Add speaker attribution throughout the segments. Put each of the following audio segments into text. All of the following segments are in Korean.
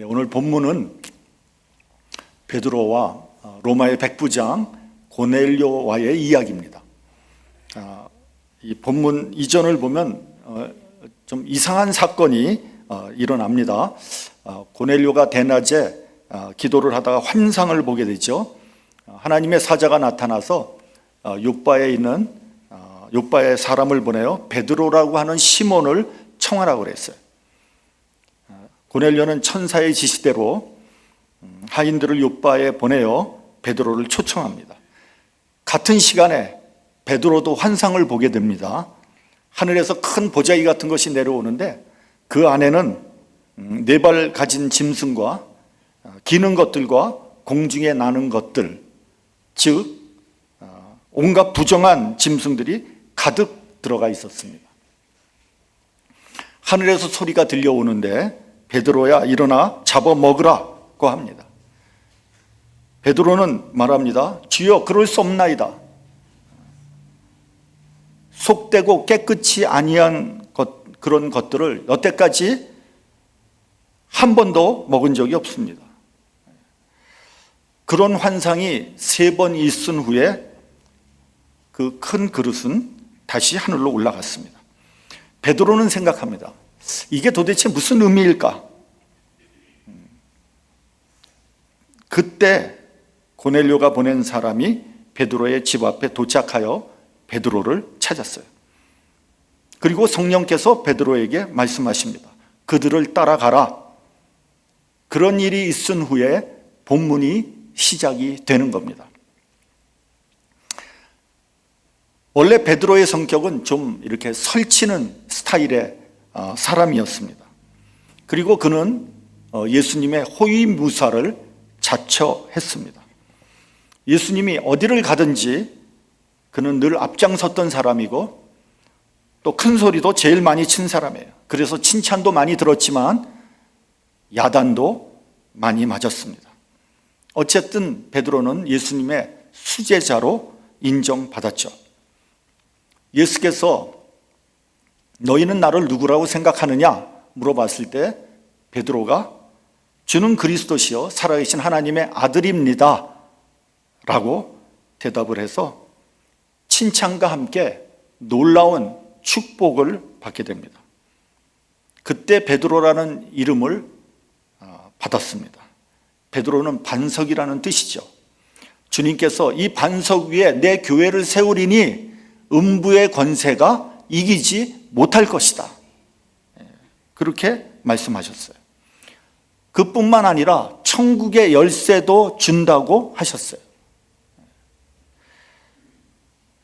Speaker 1: 오늘 본문은 베드로와 로마의 백부장 고넬료와의 이야기입니다. 이 본문 이전을 보면 좀 이상한 사건이 일어납니다. 고넬료가 대낮에 기도를 하다가 환상을 보게 되죠. 하나님의 사자가 나타나서 요바에 있는 요바에 사람을 보내요. 베드로라고 하는 시몬을 청하라고 그랬어요. 고넬료는 천사의 지시대로 하인들을 요바에 보내어 베드로를 초청합니다. 같은 시간에 베드로도 환상을 보게 됩니다. 하늘에서 큰 보자기 같은 것이 내려오는데 그 안에는 네 발 가진 짐승과 기는 것들과 공중에 나는 것들, 즉 온갖 부정한 짐승들이 가득 들어가 있었습니다. 하늘에서 소리가 들려오는데 베드로야 일어나 잡아먹으라고 합니다. 베드로는 말합니다. 주여 그럴 수 없나이다. 속되고 깨끗이 아니한 그런 것들을 여태까지 한 번도 먹은 적이 없습니다. 그런 환상이 3번 있은 후에 그 큰 그릇은 다시 하늘로 올라갔습니다. 베드로는 생각합니다. 이게 도대체 무슨 의미일까? 그때 고넬료가 보낸 사람이 베드로의 집 앞에 도착하여 베드로를 찾았어요. 그리고 성령께서 베드로에게 말씀하십니다. 그들을 따라가라. 그런 일이 있은 후에 본문이 시작이 되는 겁니다. 원래 베드로의 성격은 좀 이렇게 설치는 스타일의 사람이었습니다. 그리고 그는 예수님의 호위무사를 자처했습니다. 예수님이 어디를 가든지 그는 늘 앞장섰던 사람이고 또 큰 소리도 제일 많이 친 사람이에요. 그래서 칭찬도 많이 들었지만 야단도 많이 맞았습니다. 어쨌든 베드로는 예수님의 수제자로 인정받았죠. 예수께서 너희는 나를 누구라고 생각하느냐 물어봤을 때 베드로가 주는 그리스도시요 살아계신 하나님의 아들입니다 라고 대답을 해서 칭찬과 함께 놀라운 축복을 받게 됩니다. 그때 베드로라는 이름을 받았습니다. 베드로는 반석이라는 뜻이죠. 주님께서 이 반석 위에 내 교회를 세우리니 음부의 권세가 이기지 못할 것이다. 그렇게 말씀하셨어요. 그뿐만 아니라 천국의 열쇠도 준다고 하셨어요.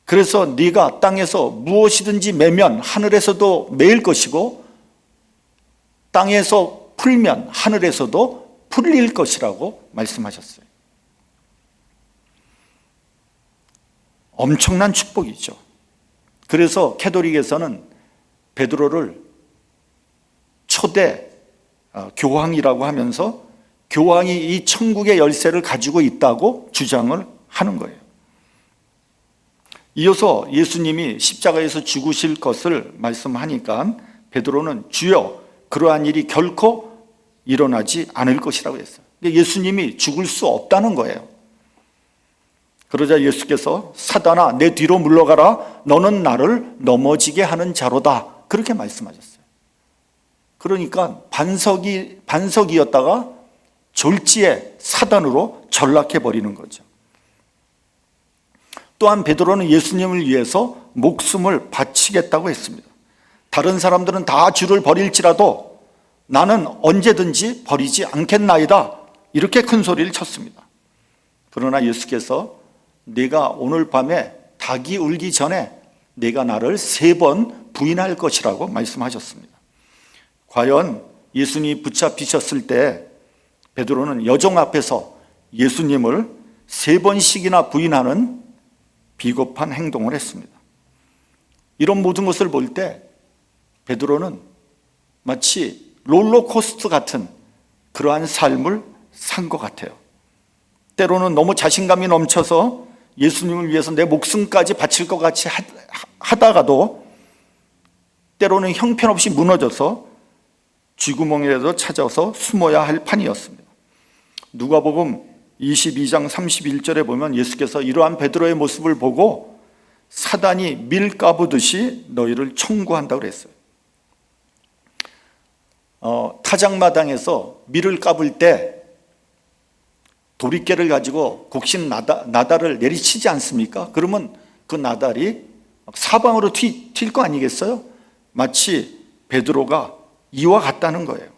Speaker 1: 그래서 네가 땅에서 무엇이든지 매면 하늘에서도 매일 것이고 땅에서 풀면 하늘에서도 풀릴 것이라고 말씀하셨어요. 엄청난 축복이죠. 그래서 캐톨릭에서는 베드로를 초대 교황이라고 하면서 교황이 이 천국의 열쇠를 가지고 있다고 주장을 하는 거예요. 이어서 예수님이 십자가에서 죽으실 것을 말씀하니까 베드로는 주여 그러한 일이 결코 일어나지 않을 것이라고 했어요. 예수님이 죽을 수 없다는 거예요. 그러자 예수께서 사단아 내 뒤로 물러가라 너는 나를 넘어지게 하는 자로다 그렇게 말씀하셨어요. 그러니까 반석이었다가 졸지에 사단으로 전락해버리는 거죠. 또한 베드로는 예수님을 위해서 목숨을 바치겠다고 했습니다. 다른 사람들은 다 주를 버릴지라도 나는 언제든지 버리지 않겠나이다 이렇게 큰 소리를 쳤습니다. 그러나 예수께서 네가 오늘 밤에 닭이 울기 전에 네가 나를 3번 부인할 것이라고 말씀하셨습니다. 과연 예수님이 붙잡히셨을 때 베드로는 여종 앞에서 예수님을 3번씩이나 부인하는 비겁한 행동을 했습니다. 이런 모든 것을 볼 때 베드로는 마치 롤러코스터 같은 그러한 삶을 산 것 같아요. 때로는 너무 자신감이 넘쳐서 예수님을 위해서 내 목숨까지 바칠 것 같이 하다가도 때로는 형편없이 무너져서 쥐구멍이라도 찾아서 숨어야 할 판이었습니다. 누가복음 22장 31절에 보면 예수께서 이러한 베드로의 모습을 보고 사단이 밀 까부듯이 너희를 청구한다고 그랬어요. 타작마당에서 밀을 까불 때 도리깨를 가지고 곡신 나달을 내리치지 않습니까? 그러면 그 나달이 사방으로 튈 거 아니겠어요? 마치 베드로가 이와 같다는 거예요.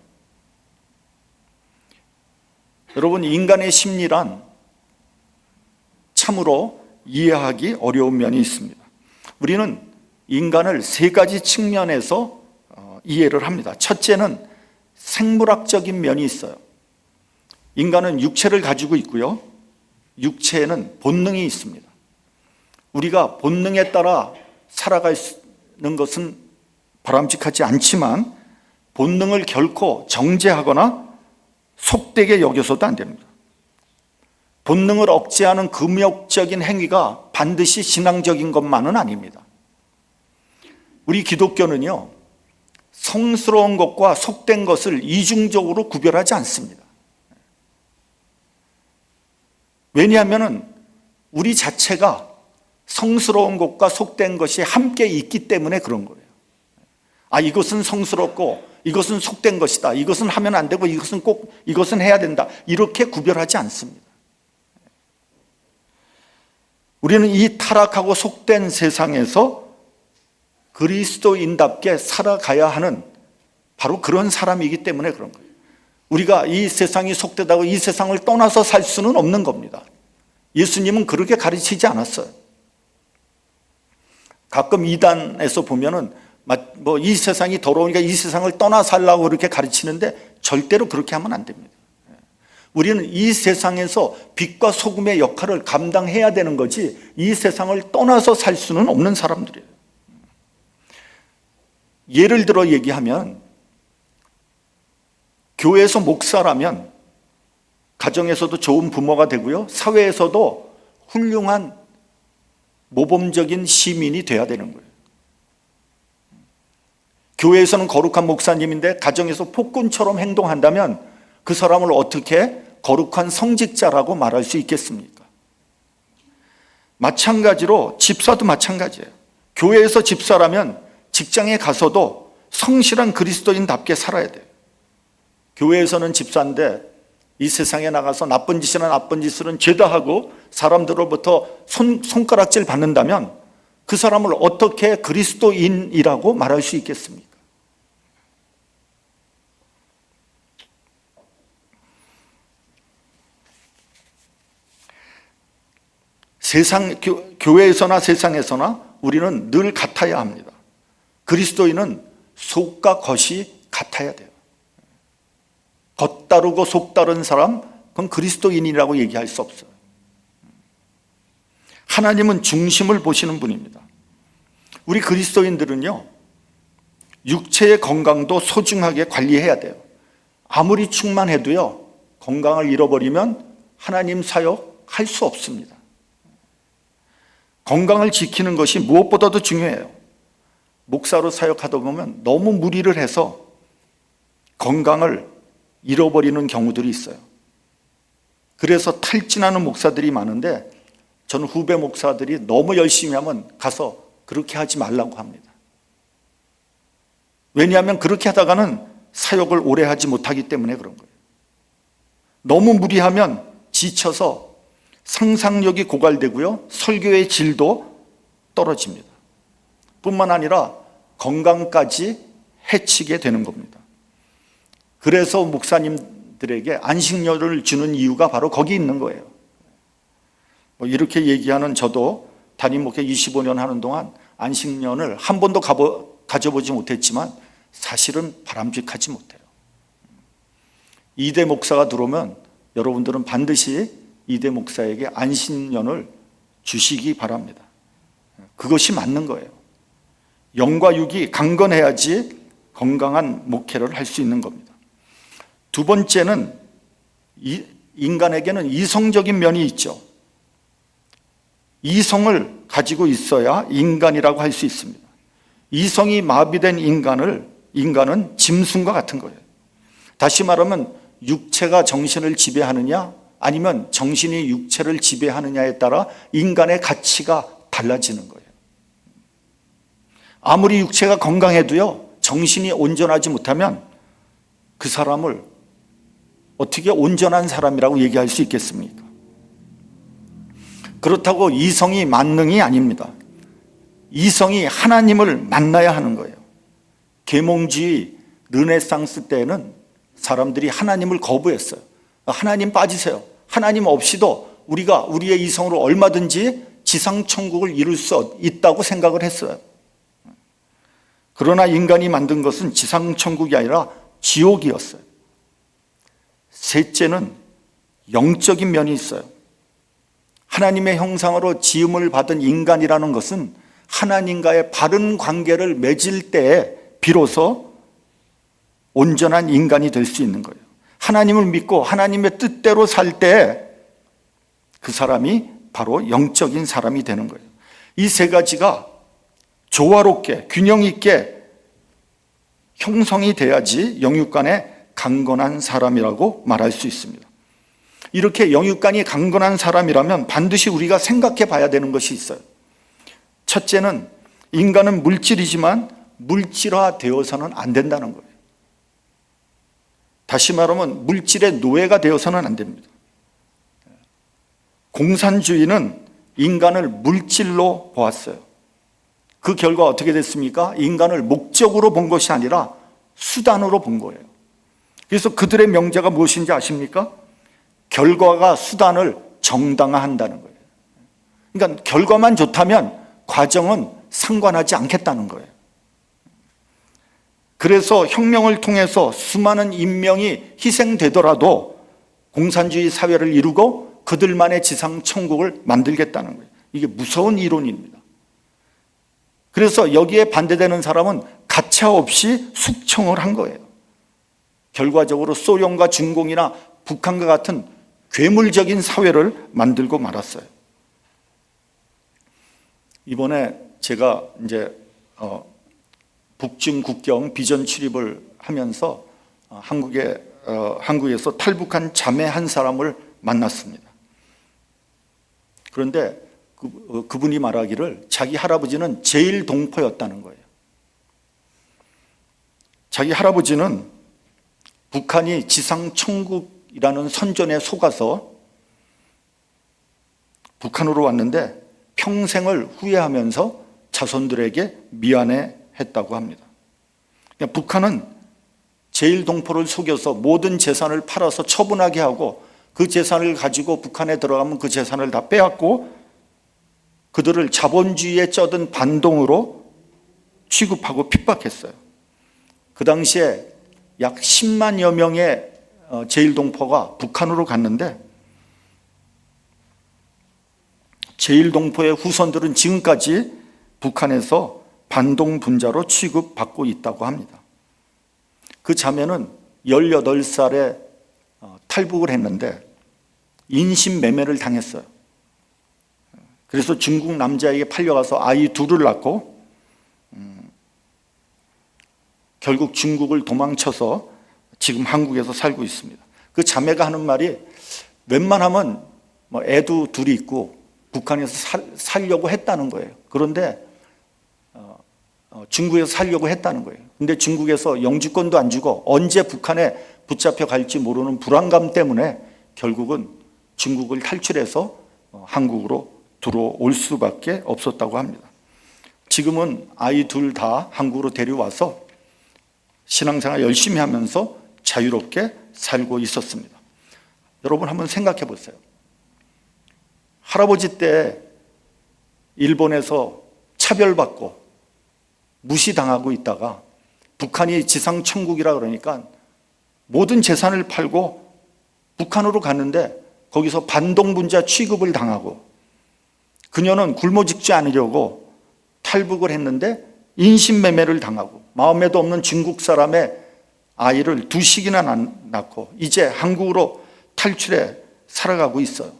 Speaker 1: 여러분, 인간의 심리란 참으로 이해하기 어려운 면이 있습니다. 우리는 인간을 세 가지 측면에서 이해를 합니다. 첫째는 생물학적인 면이 있어요. 인간은 육체를 가지고 있고요, 육체에는 본능이 있습니다. 우리가 본능에 따라 살아가는 것은 바람직하지 않지만 본능을 결코 정죄하거나 속되게 여겨서도 안 됩니다. 본능을 억제하는 금욕적인 행위가 반드시 신앙적인 것만은 아닙니다. 우리 기독교는요, 성스러운 것과 속된 것을 이중적으로 구별하지 않습니다. 왜냐하면 우리 자체가 성스러운 것과 속된 것이 함께 있기 때문에 그런 거예요. 이것은 성스럽고 이것은 속된 것이다, 이것은 하면 안 되고 이것은 해야 된다, 이렇게 구별하지 않습니다. 우리는 이 타락하고 속된 세상에서 그리스도인답게 살아가야 하는 바로 그런 사람이기 때문에 그런 거예요. 우리가 이 세상이 속되다고 이 세상을 떠나서 살 수는 없는 겁니다. 예수님은 그렇게 가르치지 않았어요. 가끔 이단에서 보면은 이 세상이 더러우니까 이 세상을 떠나 살라고 그렇게 가르치는데 절대로 그렇게 하면 안 됩니다. 우리는 이 세상에서 빛과 소금의 역할을 감당해야 되는 거지 이 세상을 떠나서 살 수는 없는 사람들이에요. 예를 들어 얘기하면 교회에서 목사라면 가정에서도 좋은 부모가 되고요, 사회에서도 훌륭한 모범적인 시민이 돼야 되는 거예요. 교회에서는 거룩한 목사님인데 가정에서 폭군처럼 행동한다면 그 사람을 어떻게 거룩한 성직자라고 말할 수 있겠습니까? 마찬가지로 집사도 마찬가지예요. 교회에서 집사라면 직장에 가서도 성실한 그리스도인답게 살아야 돼요. 교회에서는 집사인데 이 세상에 나가서 나쁜 짓은 죄다 하고 사람들로부터 손가락질 받는다면 그 사람을 어떻게 그리스도인이라고 말할 수 있겠습니까? 교회에서나 세상에서나 우리는 늘 같아야 합니다. 그리스도인은 속과 겉이 같아야 돼요. 겉 다르고 속 다른 사람, 그건 그리스도인이라고 얘기할 수 없어요. 하나님은 중심을 보시는 분입니다. 우리 그리스도인들은요, 육체의 건강도 소중하게 관리해야 돼요. 아무리 충만해도요, 건강을 잃어버리면 하나님 사역 할 수 없습니다. 건강을 지키는 것이 무엇보다도 중요해요. 목사로 사역하다 보면 너무 무리를 해서 건강을 잃어버리는 경우들이 있어요. 그래서 탈진하는 목사들이 많은데 저는 후배 목사들이 너무 열심히 하면 가서 그렇게 하지 말라고 합니다. 왜냐하면 그렇게 하다가는 사역을 오래 하지 못하기 때문에 그런 거예요. 너무 무리하면 지쳐서 상상력이 고갈되고요, 설교의 질도 떨어집니다. 뿐만 아니라 건강까지 해치게 되는 겁니다. 그래서 목사님들에게 안식년을 주는 이유가 바로 거기 있는 거예요. 이렇게 얘기하는 저도 담임 목회 25년 하는 동안 안식년을 한 번도 가져보지 못했지만 사실은 바람직하지 못해요. 이대 목사가 들어오면 여러분들은 반드시 이대 목사에게 안식년을 주시기 바랍니다. 그것이 맞는 거예요. 영과 육이 강건해야지 건강한 목회를 할 수 있는 겁니다. 두 번째는 인간에게는 이성적인 면이 있죠. 이성을 가지고 있어야 인간이라고 할 수 있습니다. 이성이 마비된 인간은 짐승과 같은 거예요. 다시 말하면 육체가 정신을 지배하느냐 아니면 정신이 육체를 지배하느냐에 따라 인간의 가치가 달라지는 거예요. 아무리 육체가 건강해도요, 정신이 온전하지 못하면 그 사람을 어떻게 온전한 사람이라고 얘기할 수 있겠습니까? 그렇다고 이성이 만능이 아닙니다. 이성이 하나님을 만나야 하는 거예요. 계몽주의 르네상스 때에는 사람들이 하나님을 거부했어요. 하나님 빠지세요. 하나님 없이도 우리가 우리의 이성으로 얼마든지 지상천국을 이룰 수 있다고 생각을 했어요. 그러나 인간이 만든 것은 지상천국이 아니라 지옥이었어요. 셋째는 영적인 면이 있어요. 하나님의 형상으로 지음을 받은 인간이라는 것은 하나님과의 바른 관계를 맺을 때에 비로소 온전한 인간이 될 수 있는 거예요. 하나님을 믿고 하나님의 뜻대로 살 때 그 사람이 바로 영적인 사람이 되는 거예요. 이 세 가지가 조화롭게 균형 있게 형성이 돼야지 영육간에 강건한 사람이라고 말할 수 있습니다. 이렇게 영육간이 강건한 사람이라면 반드시 우리가 생각해 봐야 되는 것이 있어요. 첫째는 인간은 물질이지만 물질화 되어서는 안 된다는 거예요. 다시 말하면 물질의 노예가 되어서는 안 됩니다. 공산주의는 인간을 물질로 보았어요. 그 결과 어떻게 됐습니까? 인간을 목적으로 본 것이 아니라 수단으로 본 거예요. 그래서 그들의 명제가 무엇인지 아십니까? 결과가 수단을 정당화한다는 거예요. 그러니까 결과만 좋다면 과정은 상관하지 않겠다는 거예요. 그래서 혁명을 통해서 수많은 인명이 희생되더라도 공산주의 사회를 이루고 그들만의 지상천국을 만들겠다는 거예요. 이게 무서운 이론입니다. 그래서 여기에 반대되는 사람은 가차없이 숙청을 한 거예요. 결과적으로 소련과 중공이나 북한과 같은 괴물적인 사회를 만들고 말았어요. 이번에 제가 이제 북중 국경 비전 출입을 하면서 한국에서 탈북한 자매 한 사람을 만났습니다. 그런데 그분이 말하기를 자기 할아버지는 제일 동포였다는 거예요. 자기 할아버지는 북한이 지상천국이라는 선전에 속아서 북한으로 왔는데 평생을 후회하면서 자손들에게 미안해했다고 합니다. 그러니까 북한은 제일동포를 속여서 모든 재산을 팔아서 처분하게 하고 그 재산을 가지고 북한에 들어가면 그 재산을 다 빼앗고 그들을 자본주의에 쩌든 반동으로 취급하고 핍박했어요. 그 당시에 약 10만여 명의 제일동포가 북한으로 갔는데 제일동포의 후손들은 지금까지 북한에서 반동분자로 취급받고 있다고 합니다. 그 자매는 18살에 탈북을 했는데 인신매매를 당했어요. 그래서 중국 남자에게 팔려가서 아이 둘을 낳고 결국 중국을 도망쳐서 지금 한국에서 살고 있습니다. 그 자매가 하는 말이 웬만하면 애도 둘이 있고 북한에서 살려고 했다는 거예요. 그런데 중국에서 살려고 했다는 거예요. 근데 중국에서 영주권도 안 주고 언제 북한에 붙잡혀 갈지 모르는 불안감 때문에 결국은 중국을 탈출해서 한국으로 들어올 수밖에 없었다고 합니다. 지금은 아이 둘 다 한국으로 데려와서 신앙생활 열심히 하면서 자유롭게 살고 있었습니다. 여러분 한번 생각해 보세요. 할아버지 때 일본에서 차별받고 무시당하고 있다가 북한이 지상천국이라 그러니까 모든 재산을 팔고 북한으로 갔는데 거기서 반동분자 취급을 당하고 그녀는 굶어 죽지 않으려고 탈북을 했는데 인신매매를 당하고 마음에도 없는 중국 사람의 아이를 2씩이나 낳고 이제 한국으로 탈출해 살아가고 있어요.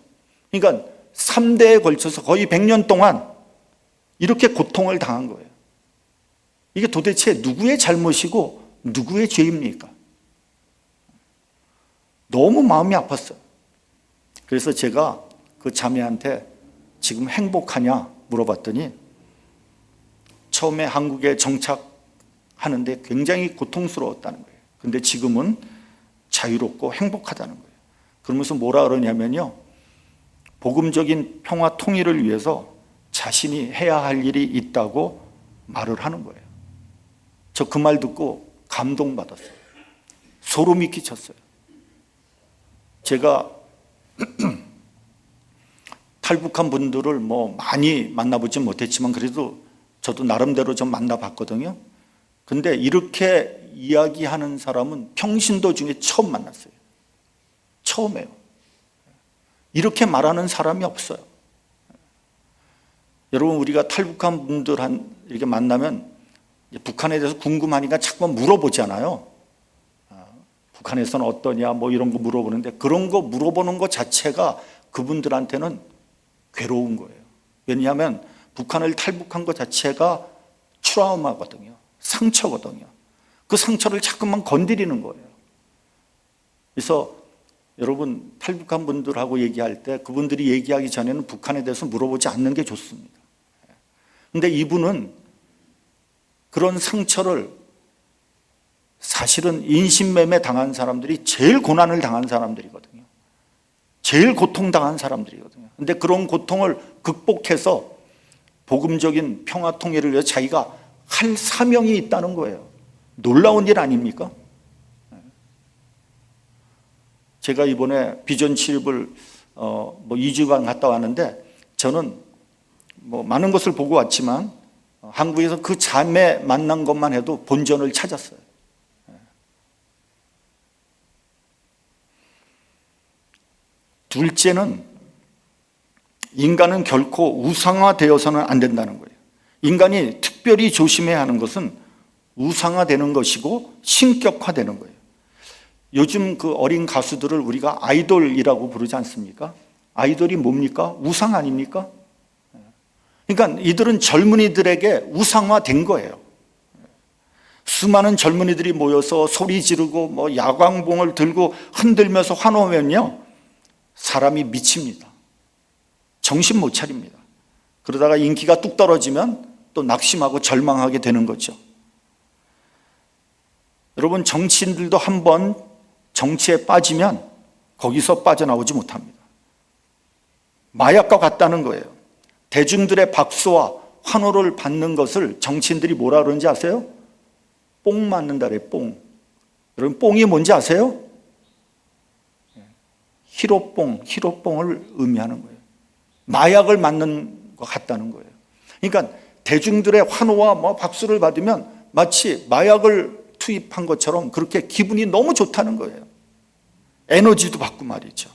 Speaker 1: 그러니까 3대에 걸쳐서 거의 100년 동안 이렇게 고통을 당한 거예요. 이게 도대체 누구의 잘못이고 누구의 죄입니까? 너무 마음이 아팠어요. 그래서 제가 그 자매한테 지금 행복하냐 물어봤더니 처음에 한국에 정착하는데 굉장히 고통스러웠다는 거예요. 근데 지금은 자유롭고 행복하다는 거예요. 그러면서 뭐라 그러냐면요, 복음적인 평화 통일을 위해서 자신이 해야 할 일이 있다고 말을 하는 거예요. 저 그 말 듣고 감동받았어요. 소름이 끼쳤어요. 제가 탈북한 분들을 뭐 많이 만나보지 못했지만 그래도 저도 나름대로 좀 만나봤거든요. 근데 이렇게 이야기하는 사람은 평신도 중에 처음 만났어요. 처음이에요. 이렇게 말하는 사람이 없어요. 여러분, 우리가 탈북한 분들 이렇게 만나면 북한에 대해서 궁금하니까 자꾸 물어보잖아요. 북한에서는 어떠냐 뭐 이런 거 물어보는데, 그런 거 물어보는 것 자체가 그분들한테는 괴로운 거예요. 왜냐하면 북한을 탈북한 것 자체가 트라우마거든요. 상처거든요. 그 상처를 자꾸만 건드리는 거예요. 그래서 여러분, 탈북한 분들하고 얘기할 때 그분들이 얘기하기 전에는 북한에 대해서 물어보지 않는 게 좋습니다. 근데 이분은 그런 상처를, 사실은 인신매매 당한 사람들이 제일 고난을 당한 사람들이거든요. 제일 고통당한 사람들이거든요. 근데 그런 고통을 극복해서 복음적인 평화 통일을 위해서 자기가 할 사명이 있다는 거예요. 놀라운 일 아닙니까? 제가 이번에 비전 취입을 2주간 갔다 왔는데, 저는 뭐 많은 것을 보고 왔지만 한국에서 그 자매 만난 것만 해도 본전을 찾았어요. 둘째는, 인간은 결코 우상화되어서는 안 된다는 거예요. 인간이 특별히 조심해야 하는 것은 우상화되는 것이고 신격화되는 거예요. 요즘 그 어린 가수들을 우리가 아이돌이라고 부르지 않습니까? 아이돌이 뭡니까? 우상 아닙니까? 그러니까 이들은 젊은이들에게 우상화된 거예요. 수많은 젊은이들이 모여서 소리 지르고 뭐 야광봉을 들고 흔들면서 환호하면요, 사람이 미칩니다. 정신 못 차립니다. 그러다가 인기가 뚝 떨어지면 또 낙심하고 절망하게 되는 거죠. 여러분, 정치인들도 한번 정치에 빠지면 거기서 빠져나오지 못합니다. 마약과 같다는 거예요. 대중들의 박수와 환호를 받는 것을 정치인들이 뭐라 그러는지 아세요? 뽕 맞는다 그래요. 뽕. 여러분, 뽕이 뭔지 아세요? 히로뽕을 의미하는 거예요. 마약을 맞는 것 같다는 거예요. 그러니까 대중들의 환호와 뭐 박수를 받으면 마치 마약을 투입한 것처럼 그렇게 기분이 너무 좋다는 거예요. 에너지도 받고 말이죠.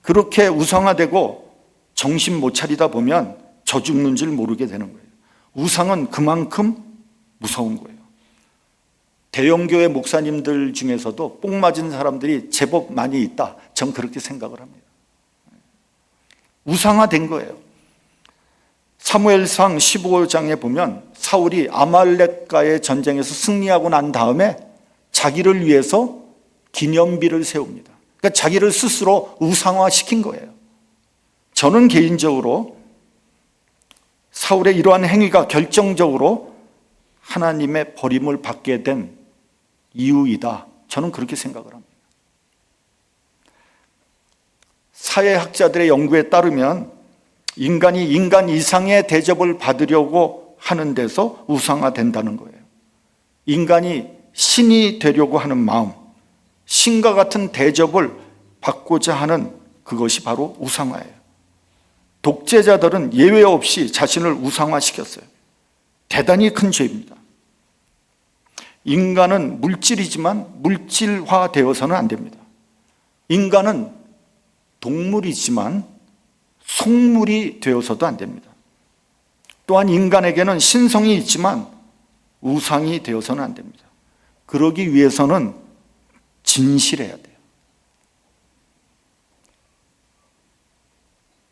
Speaker 1: 그렇게 우상화되고 정신 못 차리다 보면 저 죽는 줄 모르게 되는 거예요. 우상은 그만큼 무서운 거예요. 대형교회 목사님들 중에서도 뽕 맞은 사람들이 제법 많이 있다. 전 그렇게 생각을 합니다. 우상화된 거예요. 사무엘상 15장에 보면 사울이 아말렉과의 전쟁에서 승리하고 난 다음에 자기를 위해서 기념비를 세웁니다. 그러니까 자기를 스스로 우상화시킨 거예요. 저는 개인적으로 사울의 이러한 행위가 결정적으로 하나님의 버림을 받게 된 이유이다. 저는 그렇게 생각을 합니다. 사회학자들의 연구에 따르면 인간이 인간 이상의 대접을 받으려고 하는 데서 우상화된다는 거예요. 인간이 신이 되려고 하는 마음, 신과 같은 대접을 받고자 하는 그것이 바로 우상화예요. 독재자들은 예외 없이 자신을 우상화시켰어요. 대단히 큰 죄입니다. 인간은 물질이지만 물질화되어서는 안 됩니다. 인간은 동물이지만 속물이 되어서도 안 됩니다. 또한 인간에게는 신성이 있지만 우상이 되어서는 안 됩니다. 그러기 위해서는 진실해야 돼요.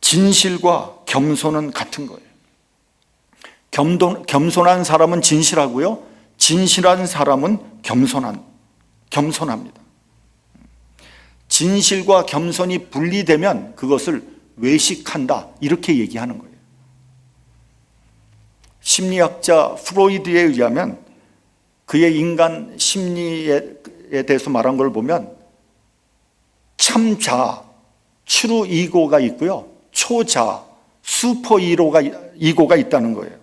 Speaker 1: 진실과 겸손은 같은 거예요. 겸손한 사람은 진실하고요, 진실한 사람은 겸손합니다. 진실과 겸손이 분리되면 그것을 외식한다, 이렇게 얘기하는 거예요. 심리학자 프로이드에 의하면 그의 인간 심리에 대해서 말한 걸 보면 참자, 트루 이고가 있고요, 초자, 슈퍼 이고가 있다는 거예요.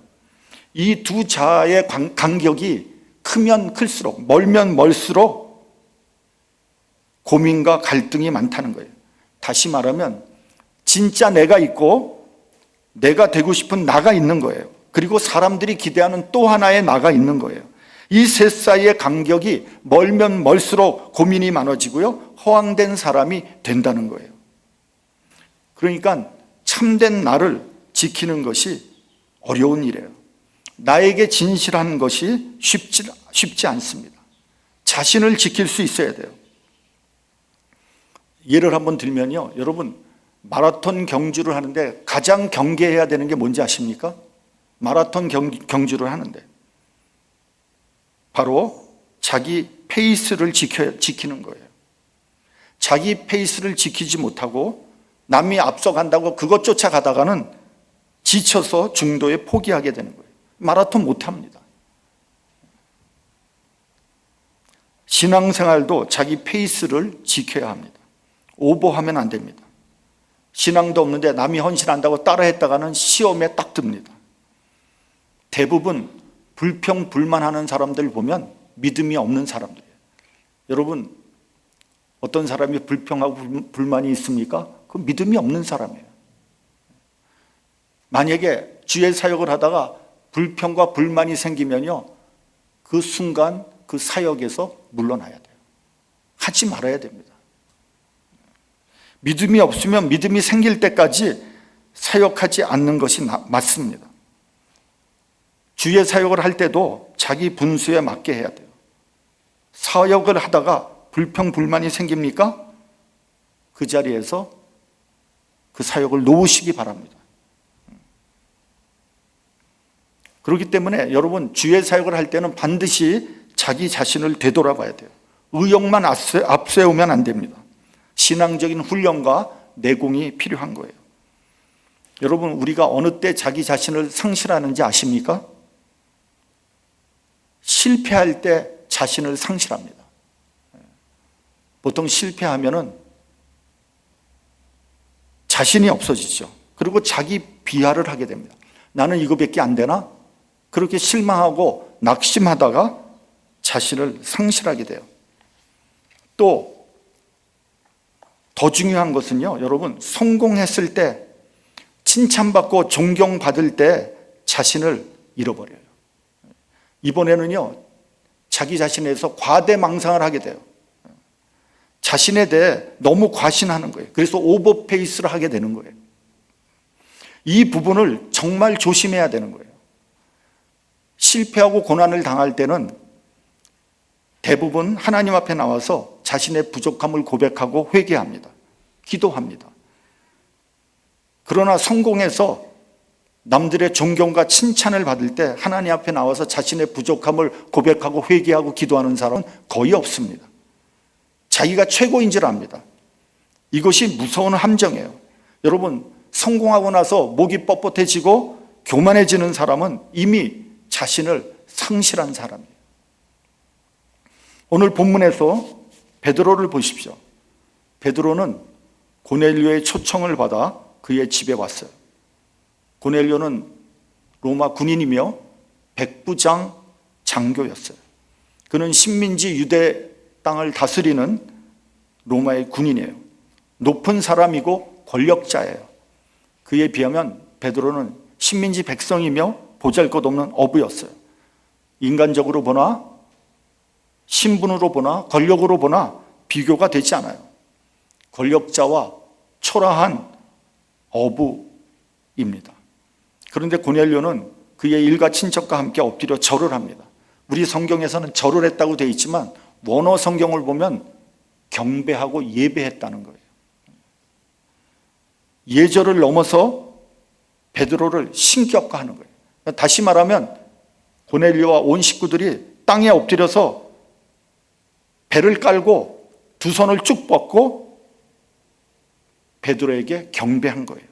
Speaker 1: 이 두 자의 간격이 크면 클수록, 멀면 멀수록 고민과 갈등이 많다는 거예요. 다시 말하면 진짜 내가 있고 내가 되고 싶은 나가 있는 거예요. 그리고 사람들이 기대하는 또 하나의 나가 있는 거예요. 이 셋 사이의 간격이 멀면 멀수록 고민이 많아지고요, 허황된 사람이 된다는 거예요. 그러니까 참된 나를 지키는 것이 어려운 일이에요. 나에게 진실한 것이 쉽지 않습니다. 자신을 지킬 수 있어야 돼요. 예를 한번 들면요, 여러분 마라톤 경주를 하는데 가장 경계해야 되는 게 뭔지 아십니까? 마라톤 경주를 하는데 바로 자기 페이스를 지키는 거예요. 자기 페이스를 지키지 못하고 남이 앞서간다고 그것 쫓아가다가는 지쳐서 중도에 포기하게 되는 거예요. 마라톤 못합니다. 신앙생활도 자기 페이스를 지켜야 합니다. 오버하면 안 됩니다. 신앙도 없는데 남이 헌신한다고 따라했다가는 시험에 딱 듭니다. 대부분 불평불만하는 사람들 보면 믿음이 없는 사람들이에요. 여러분, 어떤 사람이 불평하고 불만이 있습니까? 그건 믿음이 없는 사람이에요. 만약에 주의 사역을 하다가 불평과 불만이 생기면요, 그 순간 그 사역에서 물러나야 돼요. 하지 말아야 됩니다. 믿음이 없으면 믿음이 생길 때까지 사역하지 않는 것이 맞습니다. 주의 사역을 할 때도 자기 분수에 맞게 해야 돼요. 사역을 하다가 불평 불만이 생깁니까? 그 자리에서 그 사역을 놓으시기 바랍니다. 그렇기 때문에 여러분, 주의 사역을 할 때는 반드시 자기 자신을 되돌아봐야 돼요. 의욕만 앞세우면 안 됩니다. 신앙적인 훈련과 내공이 필요한 거예요. 여러분, 우리가 어느 때 자기 자신을 상실하는지 아십니까? 실패할 때 자신을 상실합니다. 보통 실패하면은 자신이 없어지죠. 그리고 자기 비하를 하게 됩니다. 나는 이거밖에 안 되나? 그렇게 실망하고 낙심하다가 자신을 상실하게 돼요. 또 더 중요한 것은요, 여러분, 성공했을 때, 칭찬받고 존경받을 때 자신을 잃어버려요. 이번에는요, 자기 자신에 대해서 과대망상을 하게 돼요. 자신에 대해 너무 과신하는 거예요. 그래서 오버페이스를 하게 되는 거예요. 이 부분을 정말 조심해야 되는 거예요. 실패하고 고난을 당할 때는 대부분 하나님 앞에 나와서 자신의 부족함을 고백하고 회개합니다. 기도합니다. 그러나 성공해서 남들의 존경과 칭찬을 받을 때 하나님 앞에 나와서 자신의 부족함을 고백하고 회개하고 기도하는 사람은 거의 없습니다. 자기가 최고인 줄 압니다. 이것이 무서운 함정이에요. 여러분, 성공하고 나서 목이 뻣뻣해지고 교만해지는 사람은 이미 자신을 상실한 사람이에요. 오늘 본문에서 베드로를 보십시오. 베드로는 고넬료의 초청을 받아 그의 집에 왔어요. 고넬료는 로마 군인이며 백부장 장교였어요. 그는 식민지 유대 땅을 다스리는 로마의 군인이에요. 높은 사람이고 권력자예요. 그에 비하면 베드로는 식민지 백성이며 보잘것없는 어부였어요. 인간적으로 보나 신분으로 보나 권력으로 보나 비교가 되지 않아요. 권력자와 초라한 어부입니다. 그런데 고넬료는 그의 일가 친척과 함께 엎드려 절을 합니다. 우리 성경에서는 절을 했다고 되어 있지만 원어 성경을 보면 경배하고 예배했다는 거예요. 예절을 넘어서 베드로를 신격화하는 거예요. 다시 말하면 고넬료와 온 식구들이 땅에 엎드려서 배를 깔고 두 손을 쭉 뻗고 베드로에게 경배한 거예요.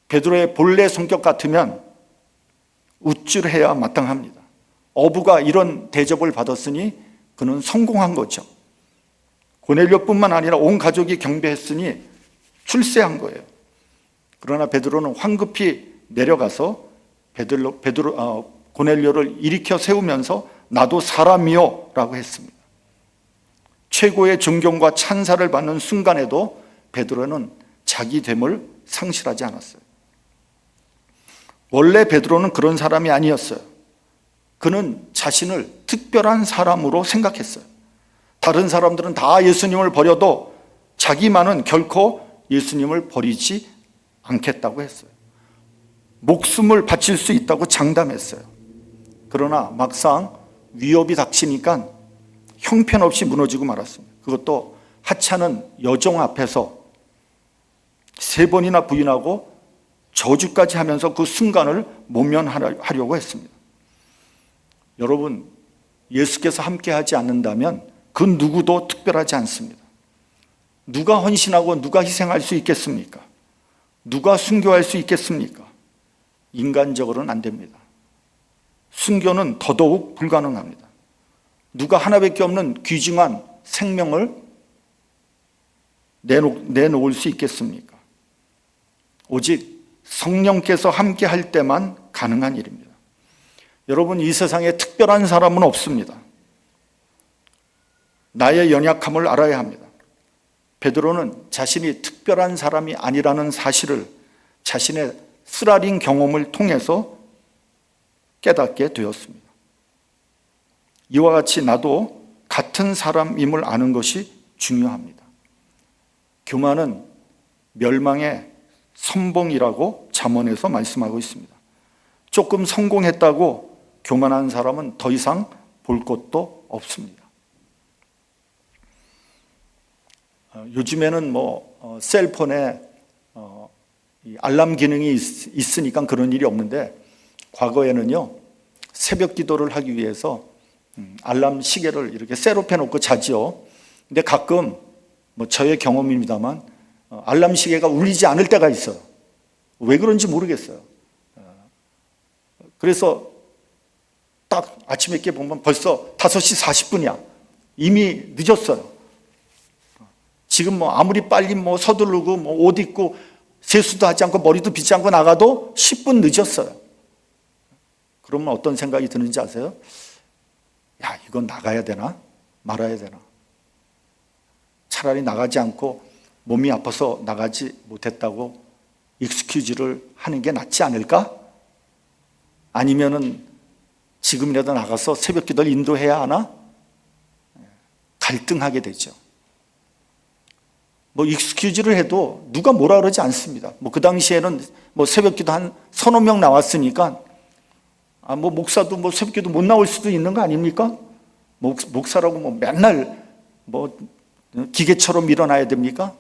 Speaker 1: 베드로의 본래 성격 같으면 우쭐해야 마땅합니다. 어부가 이런 대접을 받았으니 그는 성공한 거죠. 고넬료뿐만 아니라 온 가족이 경배했으니 출세한 거예요. 그러나 베드로는 황급히 내려가서 고넬료를 일으켜 세우면서 나도 사람이요 라고 했습니다. 최고의 존경과 찬사를 받는 순간에도 베드로는 자기 됨을 상실하지 않았어요. 원래 베드로는 그런 사람이 아니었어요. 그는 자신을 특별한 사람으로 생각했어요. 다른 사람들은 다 예수님을 버려도 자기만은 결코 예수님을 버리지 않겠다고 했어요. 목숨을 바칠 수 있다고 장담했어요. 그러나 막상 위협이 닥치니까 형편없이 무너지고 말았습니다. 그것도 하찮은 여종 앞에서 3번이나 부인하고 저주까지 하면서 그 순간을 모면하려고 했습니다. 여러분, 예수께서 함께하지 않는다면 그 누구도 특별하지 않습니다. 누가 헌신하고 누가 희생할 수 있겠습니까? 누가 순교할 수 있겠습니까? 인간적으로는 안 됩니다. 순교는 더더욱 불가능합니다. 누가 하나밖에 없는 귀중한 생명을 내놓을 수 있겠습니까? 오직 성령께서 함께 할 때만 가능한 일입니다. 여러분, 이 세상에 특별한 사람은 없습니다. 나의 연약함을 알아야 합니다. 베드로는 자신이 특별한 사람이 아니라는 사실을 자신의 쓰라린 경험을 통해서 깨닫게 되었습니다. 이와 같이 나도 같은 사람임을 아는 것이 중요합니다. 교만은 멸망의 선봉이라고 잠언에서 말씀하고 있습니다. 조금 성공했다고 교만한 사람은 더 이상 볼 것도 없습니다. 요즘에는 셀폰에 알람 기능이 있으니까 그런 일이 없는데, 과거에는요, 새벽 기도를 하기 위해서 알람 시계를 이렇게 셋업해 놓고 자지요. 근데 가끔 저의 경험입니다만 알람 시계가 울리지 않을 때가 있어요. 왜 그런지 모르겠어요. 그래서 딱 아침에 깨 보면 벌써 5시 40분이야. 이미 늦었어요. 지금 아무리 빨리 서두르고 옷 입고 세수도 하지 않고 머리도 빗지 않고 나가도 10분 늦었어요. 그러면 어떤 생각이 드는지 아세요? 야, 이건 나가야 되나? 말아야 되나? 차라리 나가지 않고 몸이 아파서 나가지 못했다고 익스큐즈를 하는 게 낫지 않을까? 아니면은 지금이라도 나가서 새벽 기도를 인도해야 하나? 갈등하게 되죠. 익스큐즈를 해도 누가 뭐라 그러지 않습니다. 그 당시에는 새벽 기도 한 서너 명 나왔으니까 목사도 새벽 기도 못 나올 수도 있는 거 아닙니까? 목사라고 맨날 기계처럼 일어나야 됩니까?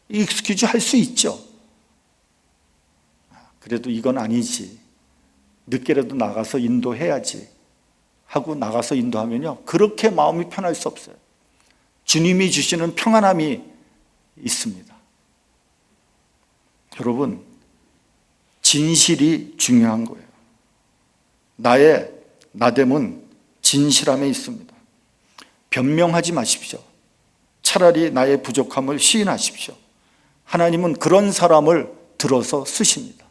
Speaker 1: 익스큐즈 할 수 있죠. 그래도 이건 아니지. 늦게라도 나가서 인도해야지 하고 나가서 인도하면요, 그렇게 마음이 편할 수 없어요. 주님이 주시는 평안함이 있습니다. 여러분, 진실이 중요한 거예요. 나의 나됨은 진실함에 있습니다. 변명하지 마십시오. 차라리 나의 부족함을 시인하십시오. 하나님은 그런 사람을 들어서 쓰십니다.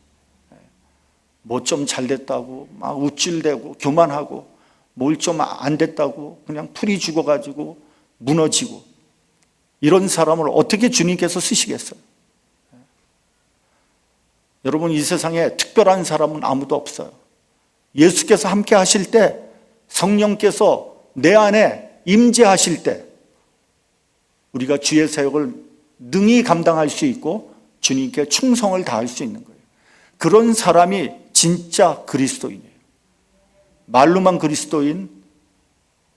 Speaker 1: 좀 잘 됐다고 막 우쭐대고 교만하고 뭘 좀 안 됐다고 그냥 풀이 죽어가지고 무너지고, 이런 사람을 어떻게 주님께서 쓰시겠어요? 여러분, 이 세상에 특별한 사람은 아무도 없어요. 예수께서 함께 하실 때, 성령께서 내 안에 임재하실 때 우리가 주의 사역을 능히 감당할 수 있고 주님께 충성을 다할 수 있는 거예요. 그런 사람이 진짜 그리스도인이에요. 말로만 그리스도인,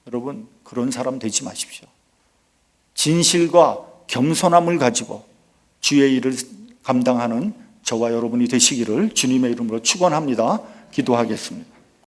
Speaker 1: 여러분, 그런 사람 되지 마십시오. 진실과 겸손함을 가지고 주의 일을 감당하는 저와 여러분이 되시기를 주님의 이름으로 축원합니다. 기도하겠습니다.